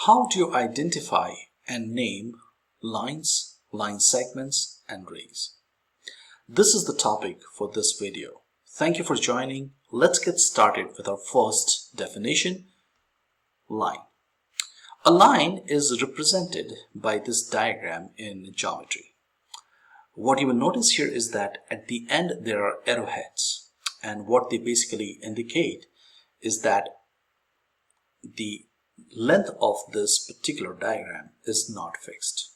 How do you identify and name lines, line segments, and rays? This is the topic for this video. Thank you for joining. Let's get started with our first definition, line. A line is represented by this diagram in geometry. What you will notice here is that at the end there are arrowheads, and what they basically indicate is that the length of this particular diagram is not fixed,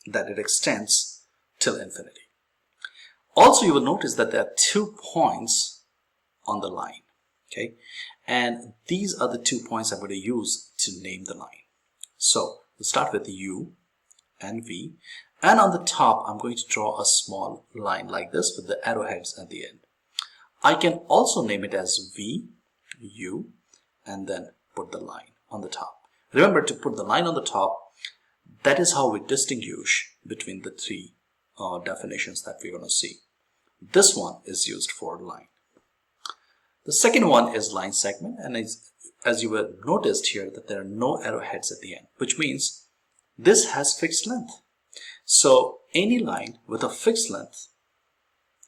that it extends till infinity. Also, you will notice that there are 2 points on the line, okay, and these are the 2 points I'm going to use to name the line. So we'll start with U and V, and on the top I'm going to draw a small line like this with the arrowheads at the end. I can also name it as V, U, and then put the line on the top. Remember to put the line on the top. That is how we distinguish between the 3 definitions that we're going to see. This one is used for line. The second one is line segment, and as you will noticed here that there are no arrowheads at the end, which means this has fixed length. So any line with a fixed length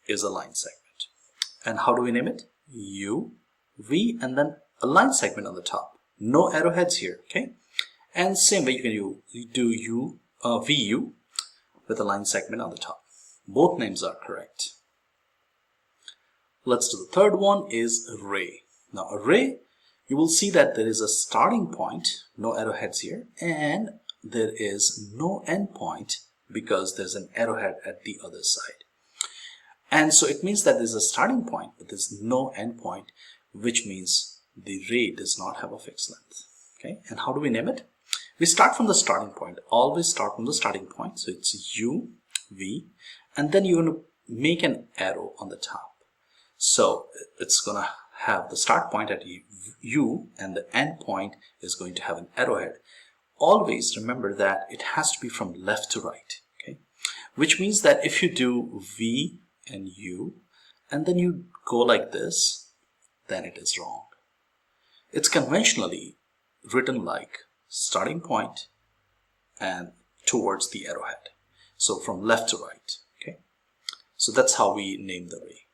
is a line segment. And how do we name it? U, V, and then a line segment on the top. No arrowheads here, okay? And same way you do VU with a line segment on the top. Both names are correct. Let's do the third one is ray. Now a ray, you will see that there is a starting point, no arrowheads here, and there is no end point because there's an arrowhead at the other side. And so it means that there's a starting point, but there's no end point, which means the ray does not have a fixed length. Okay, and how do we name it? We start from the starting point. Always start from the starting point. So it's U, V, and then you're going to make an arrow on the top. So it's going to have the start point at U, and the end point is going to have an arrowhead. Always remember that it has to be from left to right. Okay, which means that if you do V and U, and then you go like this, then it is wrong. It's conventionally written like starting point and towards the arrowhead. So from left to right, okay? So that's how we name the ray.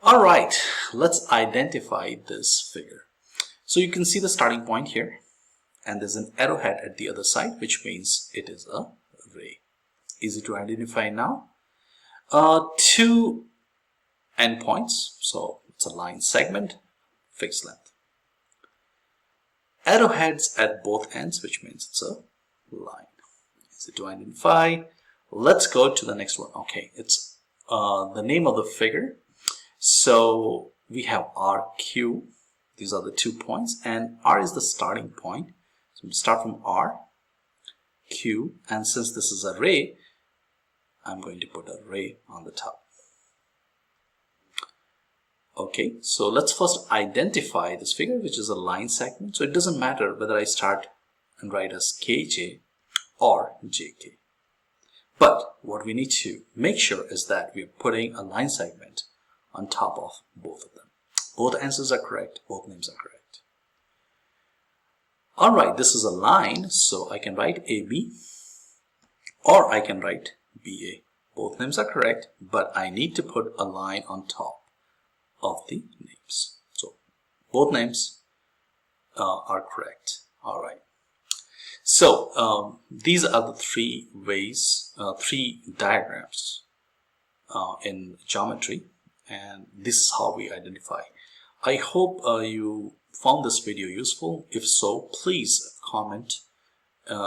All right, let's identify this figure. So you can see the starting point here, and there's an arrowhead at the other side, which means it is a ray. Easy to identify now. 2 endpoints, so it's a line segment, fixed length. Arrowheads at both ends, which means it's a line. Easy to identify. Let's go to the next one. Okay, it's the name of the figure. So we have R, Q. These are the 2 points, and R is the starting point. So we start from R, Q, and since this is a ray, I'm going to put a ray on the top. Okay, so let's first identify this figure, which is a line segment. So it doesn't matter whether I start and write as KJ or JK. But what we need to make sure is that we're putting a line segment on top of both of them. Both answers are correct, both names are correct. All right, this is a line, so I can write AB or I can write BA. Both names are correct, but I need to put a line on top of the names. So both names are correct. All right. So these are the 3 ways, 3 diagrams in geometry, and this is how we identify. I hope you found this video useful. If so, please comment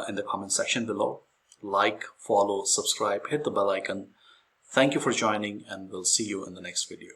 in the comment section below. Like, follow, subscribe, hit the bell icon. Thank you for joining, and we'll see you in the next video.